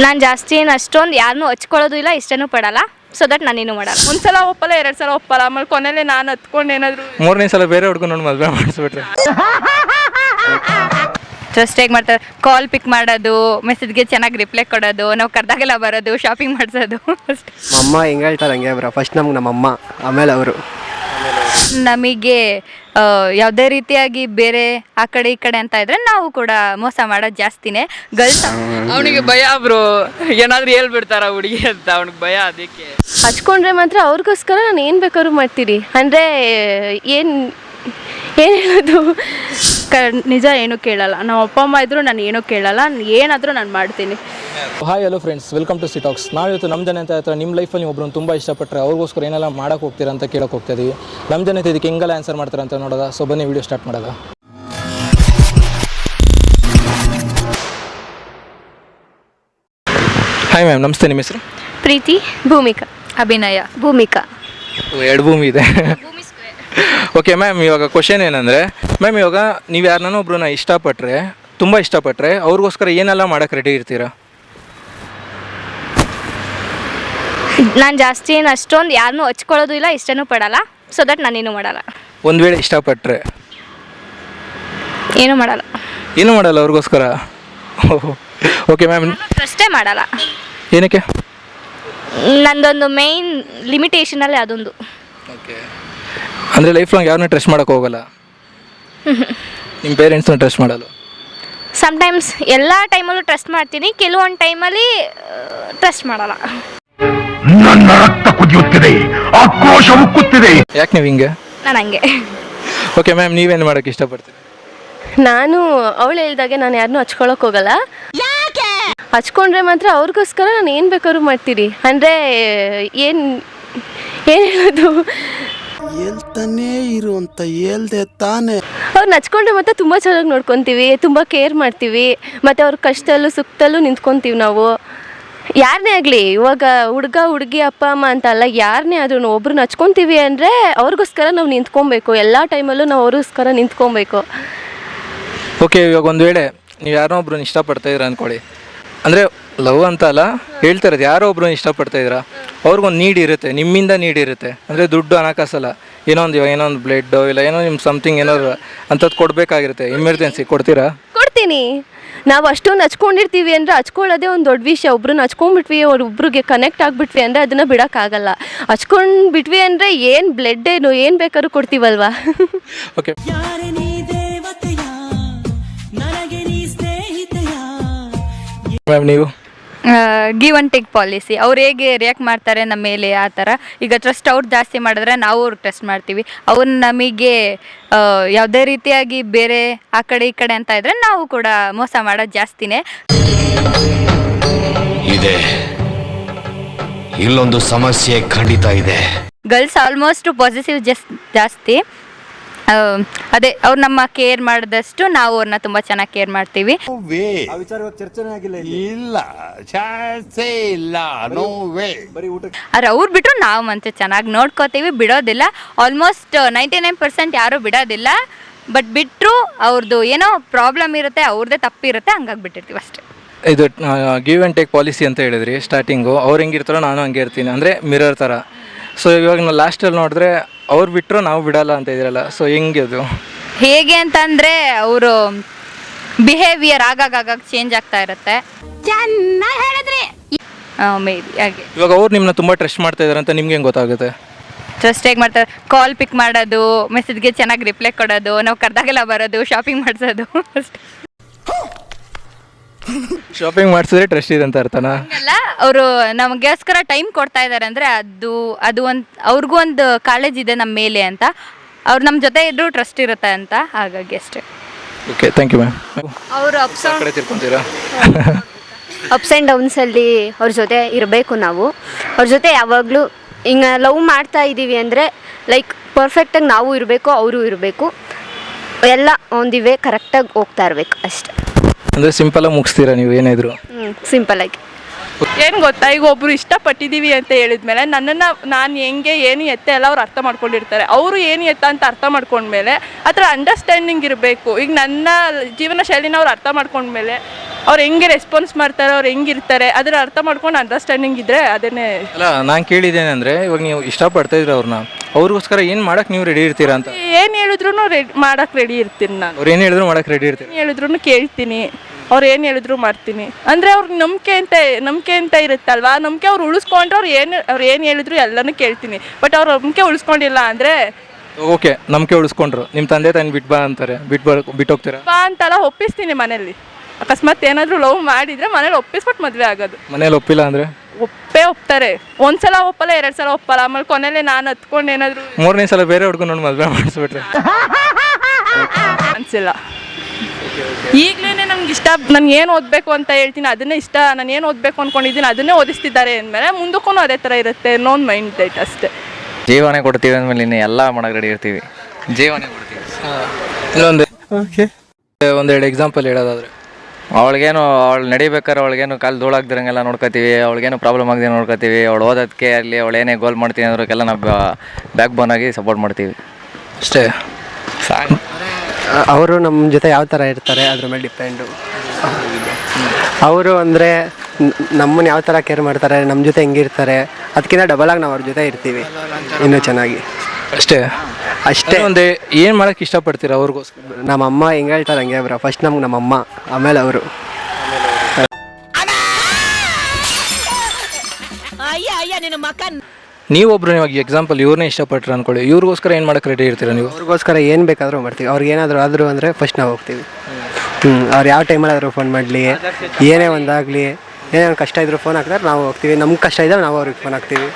ನಾನು ಜಾಸ್ತಿ ಏನು ಅಷ್ಟೊಂದು ಯಾರನ್ನೂ ಹಚ್ಕೊಳ್ಳೋದು ಇಲ್ಲ, ಇಷ್ಟನೂ ಪಡಲ್ಲ. ಸೊ ದಟ್ ನಾನೇನು ಮಾಡಲ್ಲ. ಒಂದ್ಸಲ ಒಪ್ಪಲ್ಲ, 2 ಸಲ ಒಪ್ಪಲ್ಲ, ಆಮೇಲೆ ಕೊನೆಯಲ್ಲಿ ನಾನು ಹತ್ಕೊಂಡು ಏನಾದರೂ 3ನೇ ಸಲ ಬೇರೆ ಹುಡ್ಕೊಂಡು ನೋಡಿ ಮದುವೆ ಮಾಡಿಸ್ಬಿಟ್ರೆ ಜಸ್ಟ್ ಹೇಗೆ ಮಾಡ್ತಾರೆ, ಕಾಲ್ ಪಿಕ್ ಮಾಡೋದು, ಮೆಸೇಜ್ಗೆ ಚೆನ್ನಾಗಿ ರಿಪ್ಲೈ ಕೊಡೋದು, ನಾವು ಕರೆದಾಗೆಲ್ಲ ಬರೋದು, ಶಾಪಿಂಗ್ ಮಾಡಿಸೋದು ಅಷ್ಟೇ. ಅಮ್ಮ ಹೆಂಗೆ ಹೇಳ್ತಾರೆ ಹಂಗೆ ಬ್ರೋ. ಫಸ್ಟ್ ನಮ್ಗೆ ನಮ್ಮಮ್ಮ, ಆಮೇಲೆ ಅವರು. ನಮಗೆ ಯಾವುದೇ ರೀತಿಯಾಗಿ ಬೇರೆ ಆ ಕಡೆ ಈ ಕಡೆ ಅಂತ ಇದ್ರೆ ನಾವು ಕೂಡ ಮೋಸ ಮಾಡೋದು ಜಾಸ್ತಿನೇ. ಗರ್ಲ್ಸ್ ಅವನಿಗೆ ಭಯ ಬ್ರೋ, ಏನಾದರೂ ಹೇಳ್ಬಿಡ್ತಾರ ಹುಡುಗಿ ಅಂತ ಅವ್ನಿಗೆ ಭಯ. ಅದಕ್ಕೆ ಹಚ್ಕೊಂಡ್ರೆ ಮಾತ್ರ ಅವ್ರಿಗೋಸ್ಕರ ನಾನು ಏನು ಬೇಕಾದ್ರೂ ಮಾಡ್ತೀರಿ. ಅಂದರೆ ಏನು ಹೇಳೋದು, ನಿಜ ಏನೂ ಕೇಳಲ್ಲ. ನಮ್ಮ ಅಪ್ಪ ಅಮ್ಮ ಇದ್ದರೂ ನಾನು ಏನೂ ಕೇಳಲ್ಲ, ಏನಾದರೂ ನಾನು ಮಾಡ್ತೀನಿ. Hi hello friends, welcome to ಸಿಟಾಕ್ಸ್. ನಾವಿವತ್ತು ನಮ್ಮ ಜನತೆ ಹತ್ರ ನಿಮ್ಮ ಲೈಫಲ್ಲಿ ನೀವು ಒಬ್ಬರನ್ನು ತುಂಬ ಇಷ್ಟಪಟ್ಟರೆ ಅವ್ರಿಗೋಸ್ಕರ ಏನೆಲ್ಲ ಮಾಡೋಕೆ ಹೋಗ್ತೀರಾ ಅಂತ ಕೇಳೋಕೆ ಹೋಗ್ತಾ ಇದೀವಿ. ನಮ್ಮ ಜನತೆ ಇದಕ್ಕೆ ಹೆಂಗೆಲ್ಲ ಆನ್ಸರ್ ಮಾಡ್ತಾರೆ ಅಂತ ನೋಡೋದ. ಸೊ ಬನ್ನಿ ವಿಡಿಯೋ ಸ್ಟಾರ್ಟ್ ಮಾಡೋದ. ಹಾಯ್ ಮ್ಯಾಮ್, ನಮಸ್ತೆ. ನಿಮ್ಮ ಹೆಸರು? ಪ್ರೀತಿ. ಭೂಮಿಕಾ. ಅಭಿನಯ. ಭೂಮಿಕಾ. 2 ಭೂಮಿ ಇದೆ. ಓಕೆ ಮ್ಯಾಮ್, ಇವಾಗ ಕ್ವಶನ್ ಏನಂದರೆ ಮ್ಯಾಮ್, ಇವಾಗ ನೀವು ಯಾರನ್ನ ಒಬ್ರನ್ನ ಇಷ್ಟಪಟ್ಟರೆ, ತುಂಬ ಇಷ್ಟಪಟ್ಟರೆ ಅವ್ರಿಗೋಸ್ಕರ ಏನೆಲ್ಲ ಮಾಡೋಕ್ಕೆ ರೆಡಿ ಇರ್ತೀರಾ? ನಾನು ಜಾಸ್ತಿ ಏನು ಅಷ್ಟೊಂದು ಯಾರನ್ನೂ ಹಚ್ಕೊಳ್ಳೋದು ಇಲ್ಲ, ಇಷ್ಟನೂ ಪಡಲ್ಲ. ಸೊ ದಟ್ ನಾನೇನು ಮಾಡಲ್ಲ. ಒಂದು ವೇಳೆ ಇಷ್ಟಪಟ್ಟರೆ ಏನೂ ಮಾಡಲ್ಲ. ಏನೂ ಮಾಡಲ್ಲ ಅವ್ರಿಗೋಸ್ಕರ? Okay ma'am. ಟ್ರಸ್ಟೇ ಮಾಡಲ್ಲ. ಏನಕ್ಕೆ? ನಂದೊಂದು ಮೇಯ್ನ್ ಲಿಮಿಟೇಷನಲ್ಲಿ ಅದೊಂದು. ಓಕೆ, ಅಂದರೆ ಲೈಫ್ ಲಾಂಗ್ ಯಾರನ್ನೂ ಟ್ರಸ್ಟ್ ಮಾಡೋಕ್ಕೆ ಹೋಗಲ್ಲ? ನಿಮ್ಮ ಪೇರೆಂಟ್ಸ್ನ ಟ್ರಸ್ಟ್ ಮಾಡಲ್ಲ? ಸಮ್ಟೈಮ್ಸ್ ಎಲ್ಲ ಟೈಮಲ್ಲೂ ಟ್ರಸ್ಟ್ ಮಾಡ್ತೀನಿ, ಕೆಲವೊಂದು ಟೈಮಲ್ಲಿ ಟ್ರಸ್ಟ್ ಮಾಡಲ್ಲ. ನನ್ನ ರಕ್ತ ಕುದಿಯುತ್ತಿದೆ, ಆಕ್ರೋಶ ಉಕ್ಕುತ್ತಿದೆ. ಯಾಕೆ ನೀವು ಹಿಂಗೆ? ನಾನು ಹಂಗೆ. ಓಕೆ ಮ್ಯಾಮ್, ನೀವೇನು ಮಾಡೋಕ್ಕೆ ಇಷ್ಟಪಡ್ತೀರಿ? ನಾನು ಅವಳು ಹೇಳ್ದಾಗೆ ನಾನು ಯಾರನ್ನೂ ಹಚ್ಕೊಳಕ್ಕೆ ಹೋಗಲ್ಲ. ಹಚ್ಕೊಂಡ್ರೆ ಮಾತ್ರ ಅವ್ರಿಗೋಸ್ಕರ ನಾನು ಏನು ಬೇಕಾದ್ರೂ ಮಾಡ್ತೀರಿ. ಅಂದರೆ ಏನು ಹೇಳೋದು, ಹೇಳ್ತಾನೇ ಇರು ಅಂತ ಹೇಳ್ದೆ ತಾನೇ. ಅವ್ರನ್ನ ಹಚ್ಕೊಂಡ್ರೆ ಮತ್ತೆ ತುಂಬ ಚೆನ್ನಾಗಿ ನೋಡ್ಕೊತೀವಿ, ತುಂಬ ಕೇರ್ ಮಾಡ್ತೀವಿ, ಮತ್ತು ಅವ್ರ ಕಷ್ಟದಲ್ಲೂ ಸುಖದಲ್ಲೂ ನಿಂತ್ಕೊತೀವಿ ನಾವು. ಯಾರನ್ನೇ ಆಗಲಿ, ಇವಾಗ ಹುಡುಗ ಹುಡುಗಿ ಅಪ್ಪ ಅಮ್ಮ ಅಂತ ಅಲ್ಲ, ಯಾರನ್ನೇ ಆದ್ರೂ ಒಬ್ರನ್ನ ಹಚ್ಕೊತೀವಿ ಅಂದರೆ ಅವ್ರಿಗೋಸ್ಕರ ನಾವು ನಿಂತ್ಕೊಬೇಕು. ಎಲ್ಲ ಟೈಮಲ್ಲೂ ನಾವು ಅವ್ರಿಗೋಸ್ಕರ ನಿಂತ್ಕೊಬೇಕು. ಓಕೆ, ಇವಾಗ ಒಂದು ವೇಳೆ ನೀವು ಯಾರೋ ಒಬ್ರನ್ನ ಇಷ್ಟಪಡ್ತಾ ಇದ್ದೀರಾ ಅಂದ್ಕೊಳ್ಳಿ, ಅಂದರೆ ಲವ್ ಅಂತ ಅಲ್ಲ, ಹೇಳ್ತಾ ಇರೋದು ಯಾರೋ ಒಬ್ರನ್ನ ಇಷ್ಟಪಡ್ತಾ ಇದ್ದೀರಾ, ಅವ್ರಿಗೊಂದು ನೀಡ್ ಇರುತ್ತೆ, ನಿಮ್ಮಿಂದ ನೀಡ್ ಇರುತ್ತೆ. ಅಂದರೆ ದುಡ್ಡು ಹಣಕಾಸಲ್ಲ, ಏನೋ ಒಂದು ಬ್ಲಡ್ಡೋ ಇಲ್ಲ ಏನೋ ನಿಮ್ಮ ಸಮಥಿಂಗ್ ಏನಾದ್ರು ಅಂಥದ್ದು ಕೊಡಬೇಕಾಗಿರುತ್ತೆ, ಎಮರ್ಜೆನ್ಸಿ. ಕೊಡ್ತೀರಾ? ಕೊಡ್ತೀನಿ. ನಾವು ಅಷ್ಟೊಂದು ಹಚ್ಕೊಂಡಿರ್ತೀವಿ ಅಂದರೆ ಹಚ್ಕೊಳ್ಳೋದೇ ಒಂದು ದೊಡ್ಡ ವಿಷಯ. ಒಬ್ರನ್ನ ಹಚ್ಕೊಂಡ್ಬಿಟ್ವಿ, ಒಬ್ರಿಗೆ ಕನೆಕ್ಟ್ ಆಗಿಬಿಟ್ವಿ ಅಂದರೆ ಅದನ್ನು ಬಿಡೋಕ್ಕಾಗಲ್ಲ. ಹಚ್ಕೊಂಡು ಬಿಟ್ವಿ ಅಂದರೆ ಏನು ಬ್ಲಡ್ ಏನು ಬೇಕಾದ್ರೂ ಕೊಡ್ತೀವಲ್ವಾ. ಓಕೆ ಮ್ಯಾಮ್, ನೀವು? Give and take policy. ಅವ್ರು ಹೇಗೆ ರಿಯಾಕ್ಟ್ ಮಾಡ್ತಾರೆ ನಮ್ಮ ಮೇಲೆ, ಆ ಥರ. ಈಗ ಟ್ರಸ್ಟ್ ಅವ್ರು ಜಾಸ್ತಿ ಮಾಡಿದ್ರೆ ನಾವು ಅವ್ರಿಗೆ ಟ್ರಸ್ಟ್ ಮಾಡ್ತೀವಿ. ಅವ್ರು ನಮಗೆ ಯಾವುದೇ ರೀತಿಯಾಗಿ ಬೇರೆ ಆ ಕಡೆ ಈ ಕಡೆ ಅಂತ ಇದ್ರೆ ನಾವು ಕೂಡ ಮೋಸ ಮಾಡೋದು ಜಾಸ್ತಿನೇ. ಇದೆ, ಇಲ್ಲೊಂದು ಸಮಸ್ಯೆ ಖಂಡಿತ ಇದೆ. ಗರ್ಲ್ಸ್ ಆಲ್ಮೋಸ್ಟ್ ಪಾಸಿಟಿವ್ ಜಾಸ್ತಿ. ಅದೇ ಅವ್ರು ನಮ್ಮ ಕೇರ್ ಮಾಡಿದಷ್ಟು ನಾವು ಅವ್ರನ್ನ ತುಂಬ ಚೆನ್ನಾಗಿ ಕೇರ್ ಮಾಡ್ತೀವಿ. ಇಲ್ಲ, ಚಾನ್ಸೇ ಇಲ್ಲ, ನೋ ವೇ. ಆದ್ರೆ ಅವ್ರು ಬಿಟ್ಟರು ನಾವು ಮತ್ತೆ ಚೆನ್ನಾಗಿ ನೋಡ್ಕೋತೀವಿ, ಬಿಡೋದಿಲ್ಲ. ಆಲ್ಮೋಸ್ಟ್ 99% ಯಾರೂ ಬಿಡೋದಿಲ್ಲ. ಬಟ್ ಬಿಟ್ಟರು ಅವ್ರದ್ದು ಏನೋ ಪ್ರಾಬ್ಲಮ್ ಇರುತ್ತೆ, ಅವ್ರದ್ದೇ ತಪ್ಪಿರುತ್ತೆ, ಹಂಗಾಗಿ ಬಿಟ್ಟಿರ್ತೀವಿ ಅಷ್ಟೇ. ಇದು ಗಿವ್ ಆ್ಯಂಡ್ ಟೇಕ್ ಪಾಲಿಸಿ ಅಂತ ಹೇಳಿದ್ರಿ ಸ್ಟಾರ್ಟಿಂಗು. ಅವ್ರು ಹೆಂಗಿರ್ತಾರೋ ನಾನು ಹಂಗೆ ಇರ್ತೀನಿ, ಅಂದರೆ ಮಿರರ್ ಥರ. ಸೊ ಇವಾಗ ನಾವು ಲಾಸ್ಟಲ್ಲಿ ನೋಡಿದ್ರೆ ಅವ್ರು ಬಿಟ್ಟರು ನಾವು ಬಿಡಲ್ಲ ಅಂತ ಇದ್ರಲ್ಲ, ಸೊ ಹೆಂಗೆ ಅದು? ಹೇಗೆ ಅಂತಂದರೆ ಅವರು ಬಿಹೇವಿಯರ್ ಆಗಾಗ ಚೇಂಜ್ ಆಗ್ತಾ ಇರುತ್ತೆ. ಚೆನ್ನಾಗಿ ಹೇಳಿದ್ರಿ. ಮೇ ಬಿ ಹಾಗೆ. ಇವಾಗ ಅವ್ರು ನಿಮ್ಮನ್ನ ತುಂಬ ಟ್ರಸ್ಟ್ ಮಾಡ್ತಾ ಇದ್ದಾರೆ ಅಂತ ನಿಮ್ಗೆ ಹೆಂಗೆ ಗೊತ್ತಾಗುತ್ತೆ? ಜಸ್ಟ್ ಹೇಗೆ ಮಾಡ್ತಾರೆ, ಕಾಲ್ ಪಿಕ್ ಮಾಡೋದು, ಮೆಸೇಜ್ಗೆ ಚೆನ್ನಾಗಿ ರಿಪ್ಲೈ ಕೊಡೋದು, ನಾವು ಕರೆದಾಗೆಲ್ಲ ಬರೋದು, ಶಾಪಿಂಗ್ ಮಾಡಿಸೋದು ಅಷ್ಟೇ. ಶಾಪಿಂಗ್ ಮಾಡಿಸಿದ್ರೆ ಟ್ರಸ್ಟ್ ಇದೆ ಅಂತ ಅರ್ಥನಾ? ಅಲ್ಲ, ಅವರು ನಮಗೋಸ್ಕರ ಟೈಮ್ ಕೊಡ್ತಾ ಇದ್ದಾರೆ ಅಂದರೆ ಅದು ಒಂದು ಅವ್ರಿಗೂ ಒಂದು ಕಾಳಜಿ ಇದೆ ನಮ್ಮ ಮೇಲೆ ಅಂತ. ಅವ್ರು ನಮ್ಮ ಜೊತೆ ಇದ್ರೂ ಟ್ರಸ್ಟ್ ಇರುತ್ತೆ ಅಂತ, ಹಾಗಾಗಿ ಅಷ್ಟೇ. Okay, thank you ma'am. ಅವರು ಕಡೆ ತಿಳ್ಕೊತೀರಾ? ಅಪ್ಸ್ ಆ್ಯಂಡ್ ಡೌನ್ಸಲ್ಲಿ ಅವ್ರ ಜೊತೆ ಇರಬೇಕು ನಾವು. ಅವ್ರ ಜೊತೆ ಯಾವಾಗಲೂ ಹಿಂಗೆ ಲವ್ ಮಾಡ್ತಾ ಇದ್ದೀವಿ ಅಂದರೆ ಲೈಕ್ ಪರ್ಫೆಕ್ಟಾಗಿ ನಾವು ಇರಬೇಕು, ಅವರು ಇರಬೇಕು, ಎಲ್ಲ ಒಂದಿವೆ ಕರೆಕ್ಟಾಗಿ ಹೋಗ್ತಾ ಇರಬೇಕು ಅಷ್ಟೆ. ಅಂದರೆ ಸಿಂಪಲಾಗಿ ಮುಗಿಸ್ತೀರಾ ನೀವು ಏನಿದ್ರು? ಸಿಂಪಲಾಗಿ. ಏನು ಗೊತ್ತಾ, ಈಗ ಒಬ್ಬರು ಇಷ್ಟಪಟ್ಟಿದ್ದೀವಿ ಅಂತ ಹೇಳಿದ್ಮೇಲೆ ನನ್ನನ್ನು ನಾನು ಹೆಂಗೆ ಏನು ಎತ್ತ ಎಲ್ಲ ಅವ್ರು ಅರ್ಥ ಮಾಡ್ಕೊಂಡಿರ್ತಾರೆ. ಅವರು ಏನು ಎತ್ತ ಅಂತ ಅರ್ಥ ಮಾಡ್ಕೊಂಡ್ಮೇಲೆ ಆ ಥರ ಅಂಡರ್ಸ್ಟ್ಯಾಂಡಿಂಗ್ ಇರಬೇಕು. ಈಗ ನನ್ನ ಜೀವನ ಶೈಲಿನ ಅವ್ರು ಅರ್ಥ ಮಾಡ್ಕೊಂಡ್ಮೇಲೆ ಅವ್ರು ಹೆಂಗೆ ರೆಸ್ಪಾನ್ಸ್ ಮಾಡ್ತಾರೆ, ಅವ್ರು ಹೆಂಗಿರ್ತಾರೆ ಅದನ್ನ ಅರ್ಥ ಮಾಡ್ಕೊಂಡು ಅಂಡರ್ಸ್ಟ್ಯಾಂಡಿಂಗ್ ಇದ್ದರೆ ಅದನ್ನೇ. ಅಲ್ಲ ನಾನು ಕೇಳಿದ್ದೇನೆ ಅಂದರೆ ಇವಾಗ ನೀವು ಇಷ್ಟಪಡ್ತಾ ಇದ್ರೆ ಅವ್ರನ್ನ, ಅವ್ರಿಗೋಸ್ಕರ ಏನು ಮಾಡಕ್ಕೆ ನೀವು ರೆಡಿ ಇರ್ತೀರಾ ಅಂತ. ಏನು ಹೇಳಿದ್ರು ಮಾಡಕ್ಕೆ ರೆಡಿ ಇರ್ತೀನಿ ನಾನು. ಅವ್ರು ಏನು ಹೇಳಿದ್ರು ಮಾಡಕ್ಕೆ ರೆಡಿ ಇರ್ತೀರಾ? ಏನು ಹೇಳಿದ್ರು ಕೇಳ್ತೀನಿ, ಅವ್ರು ಏನು ಹೇಳಿದ್ರು ಮಾಡ್ತೀನಿ. ಅಂದರೆ ಅವ್ರಿಗೆ ನಂಬಿಕೆ ಅಂತ ಇರುತ್ತಲ್ವಾ, ನಂಬಿಕೆ ಅವ್ರು ಉಳಿಸ್ಕೊಂಡ್ರೆ ಅವ್ರು ಏನು ಹೇಳಿದ್ರು ಎಲ್ಲನೂ ಕೇಳ್ತೀನಿ. ಬಟ್ ಅವ್ರು ನಂಬಿಕೆ ಉಳಿಸ್ಕೊಂಡಿಲ್ಲ ಅಂದರೆ ಓಕೆ, ನಂಬಿಕೆ ಉಳಿಸ್ಕೊಂಡ್ರು, ನಿಮ್ಮ ತಂದೆ ತಾನು ಬಿಟ್ಟು ಬಾ ಅಂತಾರೆ, ಬಿಟ್ಟು ಹೋಗ್ತೀರಾ? ಬಾ ಅಂತೆಲ್ಲ ಒಪ್ಪಿಸ್ತೀನಿ ಮನೇಲಿ. ಅಕಸ್ಮಾತ್ ಏನಾದರೂ ಲವ್ ಮಾಡಿದರೆ ಮನೇಲಿ ಒಪ್ಪಿಸ್ಬಿಟ್ಟು ಮದುವೆ ಆಗೋದು. ಮನೇಲಿ ಒಪ್ಪಿಲ್ಲ ಅಂದರೆ ಒಪ್ತಾರೆ. ಒಂದ್ಸಲ ಒಪ್ಪಲ್ಲ, 2 ಸಲ ಒಪ್ಪಲ್ಲ, ಆಮೇಲೆ ಕೊನೆಯಲ್ಲಿ ನಾನು ಹತ್ಕೊಂಡು ಏನಾದರೂ 3ನೇ ಸಲ ಬೇರೆ ಹುಡ್ಕೊಂಡು ನೋಡಿ ಮದುವೆ ಮಾಡಿಸ್ಬಿಟ್ರೆ ಅನಿಸಿಲ್ಲ. ಈಗಲೇ ನಂಗೆ ಇಷ್ಟ, ನಾನು ಏನು ಓದಬೇಕು ಅಂತ ಹೇಳ್ತೀನಿ ಅದನ್ನೇ ಇಷ್ಟ, ನಾನು ಏನು ಓದಬೇಕು ಅಂದ್ಕೊಂಡಿದ್ದೀನಿ ಅದನ್ನೇ ಓದಿಸ್ತಿದ್ದಾರೆ ಅಂದಮೇಲೆ ಮುಂದಕ್ಕೂ ಅದೇ ಥರ ಇರುತ್ತೆ ಅನ್ನೋ ಒಂದು ಮೈಂಡ್ ಸೆಟ್ ಅಷ್ಟೇ. ಜೀವನೇ ಕೊಡ್ತೀವಿ ಅಂದಮೇಲೆ ಇನ್ನು ಎಲ್ಲ ಮಾಡಕ್ಕೆ ರೆಡಿ ಇರ್ತೀವಿ. ಜೀವನೇ ಕೊಡ್ತೀವಿ. ಇನ್ನೊಂದು ಒಂದೆರಡು ಎಕ್ಸಾಂಪಲ್ ಹೇಳೋದಾದ್ರೆ, ಅವಳಿಗೇನು ನಡಿಬೇಕಾದ್ರೆ ಅವಳಿಗೇನು ಕಾಲು ಧೂಳಾಗ್ದಿರಂಗೆಲ್ಲ ನೋಡ್ಕೋತೀವಿ, ಅವಳಿಗೇನು ಪ್ರಾಬ್ಲಮ್ ಆಗದೆ ನೋಡ್ಕೋತೀವಿ. ಅವಳು ಓದೋದಕ್ಕೆ ಅಲ್ಲಿ ಅವಳು ಏನೇ ಗೋಲ್ ಮಾಡ್ತೀನಿ ಅನ್ನೋದಕ್ಕೆಲ್ಲ ನಾವು ಬ್ಯಾಕ್ ಬೋನ್ ಆಗಿ ಸಪೋರ್ಟ್ ಮಾಡ್ತೀವಿ ಅಷ್ಟೇ. ಅವರು ನಮ್ಮ ಜೊತೆ ಯಾವ ಥರ ಇರ್ತಾರೆ ಅದ್ರ ಮೇಲೆ ಡಿಪೆಂಡು. ಅವರು ಅಂದರೆ ನಮ್ಮನ್ನು ಯಾವ ಥರ ಕೇರ್ ಮಾಡ್ತಾರೆ, ನಮ್ಮ ಜೊತೆ ಹೆಂಗಿರ್ತಾರೆ, ಅದಕ್ಕಿಂತ ಡಬಲಾಗಿ ನಾವು ಅವ್ರ ಜೊತೆ ಇರ್ತೀವಿ ಇನ್ನೂ ಚೆನ್ನಾಗಿ. ಅಷ್ಟೇ. ಒಂದೇ ಏನು ಮಾಡೋಕ್ಕೆ ಇಷ್ಟಪಡ್ತೀರಾ ಅವ್ರಿಗೋಸ್ಕರ? ನಮ್ಮಮ್ಮ ಹೆಂಗೆ ಹೇಳ್ತಾರೆ ಹಂಗೆ ಬ್ರೋ. ಫಸ್ಟ್ ನಮ್ಗೆ ನಮ್ಮಮ್ಮ, ಆಮೇಲೆ ಅವರು. ನೀವೊಬ್ರು ಇವಾಗ ಎಕ್ಸಾಂಪಲ್ ಇವ್ರನ್ನೇ ಇಷ್ಟಪಟ್ರೆ ಅನ್ಕೊಳ್ಳಿ, ಇವ್ರಿಗೋಸ್ಕರ ಏನು ಮಾಡೋಕ್ಕೆ ರೆಡಿ ಇರ್ತೀರಾ ನೀವು? ಅವ್ರಿಗೋಸ್ಕರ ಏನು ಬೇಕಾದರೂ ಮಾಡ್ತೀವಿ. ಅವ್ರಿಗೆ ಏನಾದರೂ ಆದರೂ ಅಂದರೆ ಫಸ್ಟ್ ನಾವು ಹೋಗ್ತೀವಿ. ಅವ್ರು ಯಾವ ಟೈಮಲ್ಲಾದರೂ ಫೋನ್ ಮಾಡಲಿ, ಏನೇ ಒಂದಾಗಲಿ, ಏನೇ ಒಂದು ಕಷ್ಟ ಇದ್ರೂ ಫೋನ್ ಹಾಕಿದ್ರೆ ನಾವು ಹೋಗ್ತೀವಿ. ನಮ್ಗೆ ಕಷ್ಟ ಇದ್ದರೆ ನಾವು ಅವ್ರಿಗೆ ಫೋನ್ ಹಾಕ್ತೀವಿ.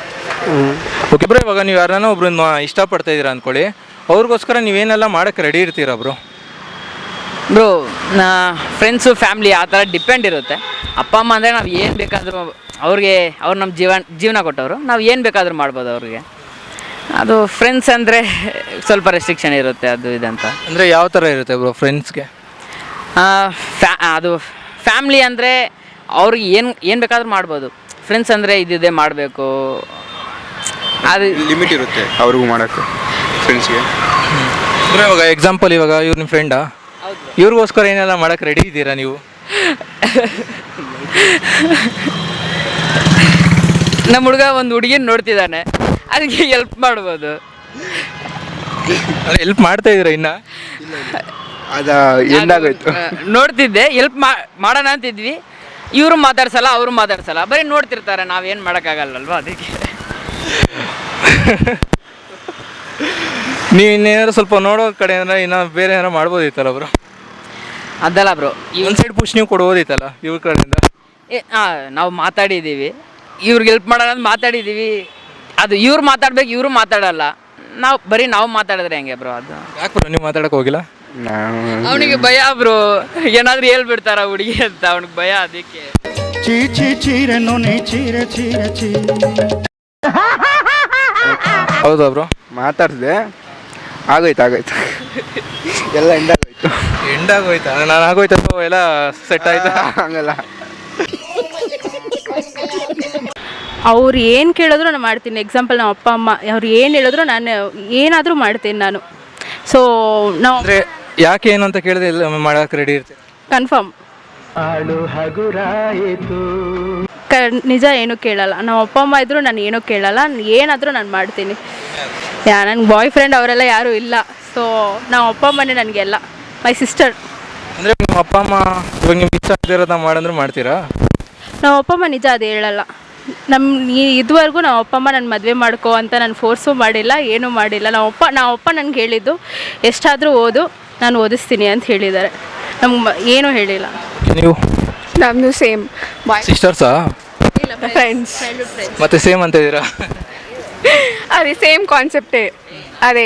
ಓಕೆ ಬ್ರೋ, ಇವಾಗ ನೀವು ಯಾರನ್ನ ಒಬ್ರನ್ನ ಇಷ್ಟಪಡ್ತಾ ಇದ್ದೀರಾ ಅಂದ್ಕೊಳ್ಳಿ, ಅವ್ರಿಗೋಸ್ಕರ ನೀವೇನೆಲ್ಲ ಮಾಡೋಕ್ಕೆ ರೆಡಿ ಇರ್ತೀರಾ ಬ್ರೋ? ಬ್ರೋ, ಫ್ರೆಂಡ್ಸು ಫ್ಯಾಮ್ಲಿ ಆ ಥರ ಡಿಪೆಂಡ್ ಇರುತ್ತೆ. ಅಪ್ಪ ಅಮ್ಮ ಅಂದರೆ ನಾವು ಏನು ಬೇಕಾದರೂ ಅವ್ರು ನಮ್ಮ ಜೀವನ ಕೊಟ್ಟವರು, ನಾವು ಏನು ಬೇಕಾದರೂ ಮಾಡ್ಬೋದು ಅವ್ರಿಗೆ. ಅದು ಫ್ರೆಂಡ್ಸ್ ಅಂದರೆ ಸ್ವಲ್ಪ ರೆಸ್ಟ್ರಿಕ್ಷನ್ ಇರುತ್ತೆ, ಅದು ಇದಂತ. ಅಂದರೆ ಯಾವ ಥರ ಇರುತ್ತೆ ಬ್ರೋ ಫ್ರೆಂಡ್ಸ್ಗೆ? ಅದು ಫ್ಯಾಮ್ಲಿ ಅಂದರೆ ಅವ್ರಿಗೆ ಏನು ಬೇಕಾದರೂ ಮಾಡ್ಬೋದು. ಫ್ರೆಂಡ್ಸ್ ಅಂದರೆ ಇದಿದೆ ಮಾಡಬೇಕು, ಅದು ಲಿಮಿಟ್ ಇರುತ್ತೆ ಅವ್ರಿಗೂ ಮಾಡೋಕ್ಕೆ ಫ್ರೆಂಡ್ಸ್ಗೆ. ಅಂದರೆ ಇವಾಗ ಎಕ್ಸಾಂಪಲ್, ಇವಾಗ ಇವ್ರು ನಿಮ್ಮ ಫ್ರೆಂಡಾ, ಇವ್ರಿಗೋಸ್ಕರ ಏನೆಲ್ಲ ಮಾಡೋಕ್ಕೆ ರೆಡಿ ಇದ್ದೀರಾ ನೀವು? ನಮ್ಮ ಹುಡುಗ ಒಂದು ಹುಡುಗಿನ ನೋಡ್ತಿದ್ದಾನೆ, ಅದಕ್ಕೆ ಹೆಲ್ಪ್ ಮಾಡ್ಬೋದು. ಹೆಲ್ಪ್ ಮಾಡ್ತಾ ಇದ್ದೀರಾ ಇನ್ನು? ಅದು ಎಂದಾಗೋಯ್ತು. ನೋಡ್ತಿದ್ದೆ, ಹೆಲ್ಪ್ ಮಾಡೋಣ ಅಂತಿದ್ವಿ. ಇವರು ಮಾತಾಡ್ಸಲ್ಲ, ಅವರು ಮಾತಾಡ್ಸಲ್ಲ, ಬರೀ ನೋಡ್ತಿರ್ತಾರೆ, ನಾವೇನು ಮಾಡೋಕ್ಕಾಗಲ್ಲಲ್ವ, ಅದಕ್ಕೆ. ನೀವು ಇನ್ನೇನಾದ್ರು ಸ್ವಲ್ಪ ನೋಡೋ ಕಡೆ ಅಂದರೆ ಇನ್ನೂ ಬೇರೆ ಏನಾರು ಮಾಡ್ಬೋದಿತ್ತಲ್ಲ ಬ್ರೋ? ಅದಲ್ಲ ಬ್ರೋ, ಒಂದು ಸೈಡ್ ಪುಷ್ ನೀವು ಕೊಡ್ಬೋದಿತ್ತಲ್ಲ ಇವ್ರ ಕಡೆಯಿಂದ? ನಾವು ಮಾತಾಡಿದ್ದೀವಿ, ಇವ್ರಿಗೆ ಹೆಲ್ಪ್ ಮಾಡೋಣ ಅಂತ ಮಾತಾಡಿದ್ದೀವಿ. ಅದು ಇವ್ರು ಮಾತಾಡ್ಬೇಕು, ಇವರು ಮಾತಾಡಲ್ಲ. ನಾವು ಮಾತಾಡಿದ್ರೆ ಹೆಂಗೆ ಬ್ರೋ? ಅದು ಯಾಕೆ ಬ್ರೋ ನೀವು ಮಾತಾಡೋಕೆ ಹೋಗಿಲ್ಲ? ಅವನಿಗೆ ಭಯ ಬ್ರೋ, ಏನಾದರೂ ಹೇಳ್ಬಿಡ್ತಾರ ಹುಡುಗಿ ಅಂತ, ಅವ್ನಿಗೆ ಭಯ, ಅದಕ್ಕೆ. ಹೌದಾ ಬ್ರೋ? ಮಾತಾಡಿದೆ, ಆಗೋಯ್ತು ಎಲ್ಲ ಎಂಡಾಗೋಯ್ತಾ? ನಾನು ಆಗೋಯ್ತಾ ಎಲ್ಲ ಸೆಟ್ ಆಯ್ತಾ? ಹಂಗಲ್ಲ. ಅವ್ರು ಏನು ಕೇಳಿದ್ರು ನಾನು ಮಾಡ್ತೀನಿ. ಎಕ್ಸಾಂಪಲ್ ನಮ್ಮ ಅಪ್ಪ ಅಮ್ಮ ಅವ್ರು ಏನು ಹೇಳಿದ್ರು ನಾನು ಏನಾದರೂ ಮಾಡ್ತೀನಿ ನಾನು. ಸೊ ನಾವು ಅಂದರೆ ಯಾಕೆ ಏನು ಅಂತ ಕೇಳಿದ್ರೆ ಎಲ್ಲ ಮಾಡೋಕೆ ರೆಡಿ ಇರ್ತೀವಿ ಕನ್ಫರ್ಮ್. ನಿಜ ಏನೂ ಕೇಳಲ್ಲ. ನಮ್ಮ ಅಪ್ಪ ಅಮ್ಮ ಇದ್ದರೂ ನಾನು ಏನೂ ಕೇಳಲ್ಲ, ಏನಾದರೂ ನಾನು ಮಾಡ್ತೀನಿ. ನನಗೆ ಬಾಯ್ ಫ್ರೆಂಡ್ ಅವರೆಲ್ಲ ಯಾರೂ ಇಲ್ಲ. ಸೊ ನಮ್ಮ ಅಪ್ಪ ಅಮ್ಮನೇ ನನಗೆಲ್ಲ, ಮೈ ಸಿಸ್ಟರ್. ಅಂದರೆ ನಿಮ್ಮ ಅಪ್ಪ ಅಮ್ಮ ಇವಾಗ ನಿಮ್ಗೆ ಇಷ್ಟ ಆಗ್ತಿರೋದ ಮಾಡಂದ್ರೆ ಮಾಡ್ತೀರಾ? ನಮ್ಮ ಅಪ್ಪ ಅಮ್ಮ ನಿಜ ಅದು ಹೇಳಲ್ಲ. ಇದುವರೆಗೂ ನಮ್ಮ ಅಪ್ಪ ಅಮ್ಮ ನನ್ನ ಮದುವೆ ಮಾಡ್ಕೋ ಅಂತ ನಾನು ಫೋರ್ಸು ಮಾಡಿಲ್ಲ, ಏನೂ ಮಾಡಿಲ್ಲ. ನಮ್ಮ ಅಪ್ಪ ನನಗೆ ಹೇಳಿದ್ದು ಎಷ್ಟಾದರೂ ಓದು, ನಾನು ಓದಿಸ್ತೀನಿ ಅಂತ ಹೇಳಿದ್ದಾರೆ. ನಮ್ಗೆ ಏನೂ ಹೇಳಿಲ್ಲ. ನೀವು? ನಮ್ಮದು ಸೇಮ್ ಸಿಸ್ಟರ್ಸಾ? ಫ್ರೆಂಡ್ಸ್. ಮತ್ತೆ ಸೇಮ್ ಅಂತ ಇದ್ದೀರಾ? ಅದೇ ಸೇಮ್ ಕಾನ್ಸೆಪ್ಟೇ. ಅದೇ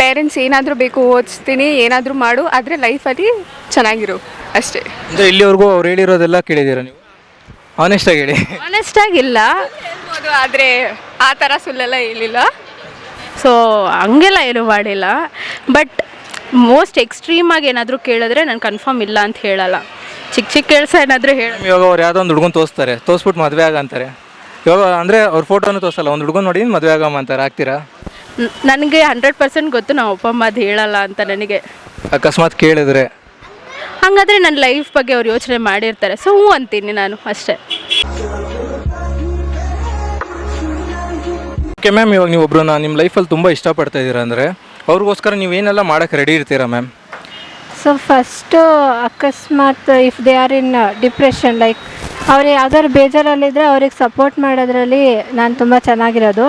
ಪೇರೆಂಟ್ಸ್ ಏನಾದರೂ ಬೇಕು ಓದಿಸ್ತೀನಿ, ಏನಾದರೂ ಮಾಡು, ಆದರೆ ಲೈಫಲ್ಲಿ ಚೆನ್ನಾಗಿರು ಅಷ್ಟೇ. ಅಂದರೆ ಇಲ್ಲಿವರೆಗೂ ಅವ್ರು ಹೇಳಿರೋದೆಲ್ಲ ಕೇಳಿದ್ದೀರಾ ನೀವು? ಆನೆಸ್ಟಾಗಿ ಹೇಳಿ. ಆನೆಸ್ಟಾಗಿಲ್ಲ, ಆದರೆ ಆ ಥರ ಸುಳ್ಳೆಲ್ಲ ಹೇಳಿಲ್ಲ. ಸೊ ಹಂಗೆಲ್ಲ ಏನೂ ಮಾಡಿಲ್ಲ. ಬಟ್ ಮೋಸ್ಟ್ ಎಕ್ಸ್ಟ್ರೀಮಾಗಿ ಏನಾದರೂ ಕೇಳಿದ್ರೆ ನಾನು ಕನ್ಫರ್ಮ್ ಇಲ್ಲ ಅಂತ ಹೇಳಲ್ಲ. ಚಿಕ್ಕ ಕೆಲಸ ಏನಾದರೂ ಇವಾಗ ಅವ್ರು ಯಾವುದೋ ಒಂದು ಹುಡುಗನ ತೋರಿಸ್ಬಿಟ್ಟು ಮದುವೆ ಆಗ ಅಂತಾರೆ. ಇವಾಗ ಅಂದರೆ ಅವ್ರ ಫೋಟೋನು ತೋರಿಸಲ್ಲ, ಒಂದು ಹುಡುಗನ ನೋಡಿ ಮದುವೆ ಆಗಮ್ಮ ಅಂತಾರೆ, ಆಗ್ತೀರಾ? ನನಗೆ 100% ಗೊತ್ತು ನಮ್ಮ ಅಪ್ಪ ಅಮ್ಮ ಅದು ಹೇಳಲ್ಲ ಅಂತ. ನನಗೆ ಅಕಸ್ಮಾತ್ ಕೇಳಿದ್ರೆ ಹಾಗಾದರೆ ನನ್ನ ಲೈಫ್ ಬಗ್ಗೆ ಅವ್ರು ಯೋಚನೆ ಮಾಡಿರ್ತಾರೆ. ಸೊ ಹ್ಞೂ ಅಂತೀನಿ ನಾನು ಅಷ್ಟೇ. ಓಕೆ ಮ್ಯಾಮ್, ಇವಾಗ ನೀವು ಒಬ್ಬರನ್ನ ನಿಮ್ಮ ಲೈಫಲ್ಲಿ ತುಂಬ ಇಷ್ಟಪಡ್ತಾ ಇದ್ದೀರಾ ಅಂದರೆ ಅವ್ರಿಗೋಸ್ಕರ ನೀವೇನೆಲ್ಲ ಮಾಡೋಕ್ಕೆ ರೆಡಿ ಇರ್ತೀರಾ ಮ್ಯಾಮ್? ಸೊ ಫಸ್ಟು ಅಕಸ್ಮಾತ್ if they are in depression, like ಅವ್ರು ಯಾವ್ದಾದ್ರು ಬೇಜಾರಲ್ಲಿದ್ದರೆ ಅವ್ರಿಗೆ ಸಪೋರ್ಟ್ ಮಾಡೋದ್ರಲ್ಲಿ ನಾನು ತುಂಬ ಚೆನ್ನಾಗಿರೋದು.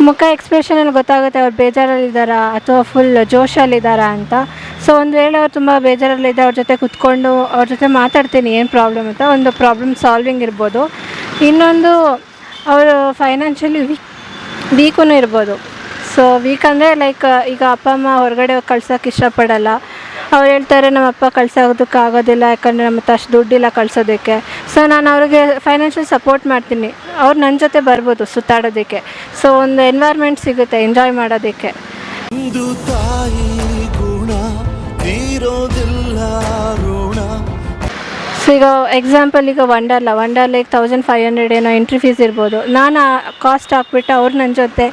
ಮುಖ ಎಕ್ಸ್ಪ್ರೆಷನಲ್ಲಿ ಗೊತ್ತಾಗುತ್ತೆ ಅವ್ರು ಬೇಜಾರಲ್ಲಿದ್ದಾರಾ ಅಥವಾ ಫುಲ್ ಜೋಶಲ್ಲಿದ್ದಾರಾ ಅಂತ. ಸೊ ಒಂದು ವೇಳೆ ಅವ್ರು ತುಂಬ ಬೇಜಾರಲ್ಲಿದ್ದರೆ ಅವ್ರ ಜೊತೆ ಕುತ್ಕೊಂಡು ಅವ್ರ ಜೊತೆ ಮಾತಾಡ್ತೀನಿ ಏನು ಪ್ರಾಬ್ಲಮ್ ಅಂತ, ಒಂದು ಪ್ರಾಬ್ಲಮ್ ಸಾಲ್ವಿಂಗ್ ಇರ್ಬೋದು. ಇನ್ನೊಂದು ಅವರು ಫೈನಾನ್ಷಿಯಲಿ ವೀಕೂ ಇರ್ಬೋದು. ಸೊ ವೀಕ್ ಅಂದರೆ ಲೈಕ್ ಈಗ ಅಪ್ಪ ಅಮ್ಮ ಹೊರಗಡೆ ಕಳ್ಸೋಕ್ಕೆ ಇಷ್ಟಪಡಲ್ಲ. ಅವ್ರು ಹೇಳ್ತಾರೆ ನಮ್ಮ ಅಪ್ಪ ಕಳ್ಸೋದಕ್ಕೆ ಆಗೋದಿಲ್ಲ, ಯಾಕಂದರೆ ನಮ್ಮ ಹತ್ರ ಅಷ್ಟು ದುಡ್ಡಿಲ್ಲ ಕಳ್ಸೋದಕ್ಕೆ. ಸೊ ನಾನು ಅವ್ರಿಗೆ ಫೈನಾನ್ಷಿಯಲ್ ಸಪೋರ್ಟ್ ಮಾಡ್ತೀನಿ. ಅವ್ರು ನನ್ನ ಜೊತೆ ಬರ್ಬೋದು ಸುತ್ತಾಡೋದಕ್ಕೆ. ಸೊ ಒಂದು ಎನ್ವೈರ್ಮೆಂಟ್ ಸಿಗುತ್ತೆ ಎಂಜಾಯ್ ಮಾಡೋದಕ್ಕೆ. ಒಂದು ತಾಯಿ ಗುಣ ತೀರೋದಿಲ್ಲ ಋಣ. ಸೊ ಈಗ ಎಕ್ಸಾಂಪಲ್ ಈಗ ವಂಡರ್ಲೈಕ್ 1500 ಏನೋ ಎಂಟ್ರಿ ಫೀಸ್ ಇರ್ಬೋದು. ನಾನು ಕಾಸ್ಟ್ ಹಾಕ್ಬಿಟ್ಟು ಅವ್ರು ನನ್ನ ಜೊತೆ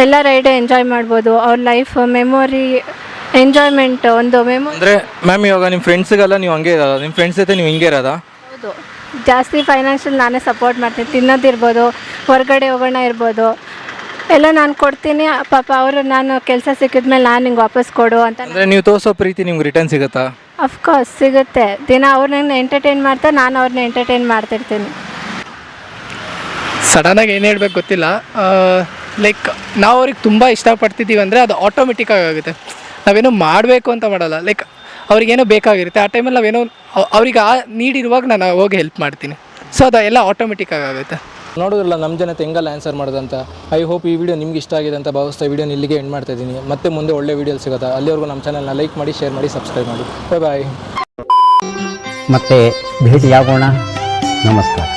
ಎಲ್ಲ ರೈಡು ಎಂಜಾಯ್ ಮಾಡ್ಬೋದು. ಅವ್ರ ಲೈಫ್ ಮೆಮೊರಿ ಎಂಜಾಯ್ಮೆಂಟ್ ಒಂದು ಅಂದರೆ ಮ್ಯಾಮ್ ಇವಾಗ ನಿಮ್ಮ ಫ್ರೆಂಡ್ಸಿಗೆಲ್ಲ ನೀವು ಹಂಗೆ ಇರೋದಾ? ನಿಮ್ಮ ಫ್ರೆಂಡ್ಸ್ ಜೊತೆ ನೀವು ಹಿಂಗೆ ಇರೋದಾ? ಹೌದು, ಜಾಸ್ತಿ ಫೈನಾನ್ಷಿಯಲ್ ನಾನೇ ಸಪೋರ್ಟ್ ಮಾಡ್ತೀನಿ. ತಿನ್ನೋದಿರ್ಬೋದು, ಹೊರಗಡೆ ಹೋಗೋಣ ಇರ್ಬೋದು, ಎಲ್ಲ ನಾನು ಕೊಡ್ತೀನಿ. ಪಾಪ ಅವರು ನಾನು ಕೆಲಸ ಸಿಕ್ಕಿದ್ಮೇಲೆ ನಾನು ಹಿಂಗೆ ವಾಪಸ್ ಕೊಡು ಅಂತ. ಅಂದರೆ ನೀವು ತೋರಿಸೋ ಪ್ರೀತಿ ನಿಮ್ಗೆ ರಿಟರ್ನ್ ಸಿಗುತ್ತಾ? ಅಫ್ಕೋರ್ಸ್ ಸಿಗುತ್ತೆ. ದಿನ ಅವ್ರನ್ನ ಎಂಟರ್ಟೈನ್ ಮಾಡ್ತಾ ನಾನು ಅವ್ರನ್ನ ಎಂಟರ್ಟೈನ್ ಮಾಡ್ತಿರ್ತೀನಿ. ಸಡನ್ನಾಗಿ ಏನು ಹೇಳ್ಬೇಕು ಗೊತ್ತಿಲ್ಲ. ಲೈಕ್ ನಾವು ಅವ್ರಿಗೆ ತುಂಬ ಇಷ್ಟಪಡ್ತಿದ್ದೀವಿ ಅಂದರೆ ಅದು ಆಟೋಮೆಟಿಕ್ಕಾಗಿ ಆಗುತ್ತೆ. ನಾವೇನೋ ಮಾಡಬೇಕು ಅಂತ ಮಾಡಲ್ಲ. ಲೈಕ್ ಅವ್ರಿಗೇನೋ ಬೇಕಾಗಿರುತ್ತೆ ಆ ಟೈಮಲ್ಲಿ ನಾವೇನೋ ಅವ್ರಿಗೆ ಆ ನೀಡಿರುವಾಗ ನಾನು ಹೋಗಿ ಹೆಲ್ಪ್ ಮಾಡ್ತೀನಿ. ಸೊ ಅದು ಎಲ್ಲ ಆಟೋಮೆಟಿಕ್ಕಾಗಿ ಆಗುತ್ತೆ. ನೋಡೋದಿಲ್ಲ ನಮ್ಮ ಜನತೆ ಹೆಂಗಲ್ಲ ಆನ್ಸರ್ ಮಾಡೋದಂತ. ಐ ಹೋಪ್ ಈ ವಿಡಿಯೋ ನಿಮ್ಗೆ ಇಷ್ಟ ಆಗಿದೆ ಅಂತ ಭಾವಿಸ್ತಾ ವಿಡಿಯೋನ ಇಲ್ಲಿಗೆ ಎಂಡ್ ಮಾಡ್ತಾ ಇದ್ದೀನಿ. ಮತ್ತೆ ಮುಂದೆ ಒಳ್ಳೆ ವಿಡಿಯೋ ಸಿಗುತ್ತೆ. ಅಲ್ಲಿವರೆಗೂ ನಮ್ಮ ಚಾನಲ್ನ ಲೈಕ್ ಮಾಡಿ, ಶೇರ್ ಮಾಡಿ, ಸಬ್ಸ್ಕ್ರೈಬ್ ಮಾಡಿ. ಬಾಯ್ ಬಾಯ್. ಮತ್ತೆ ಭೇಟಿಯಾಗೋಣ. ನಮಸ್ಕಾರ.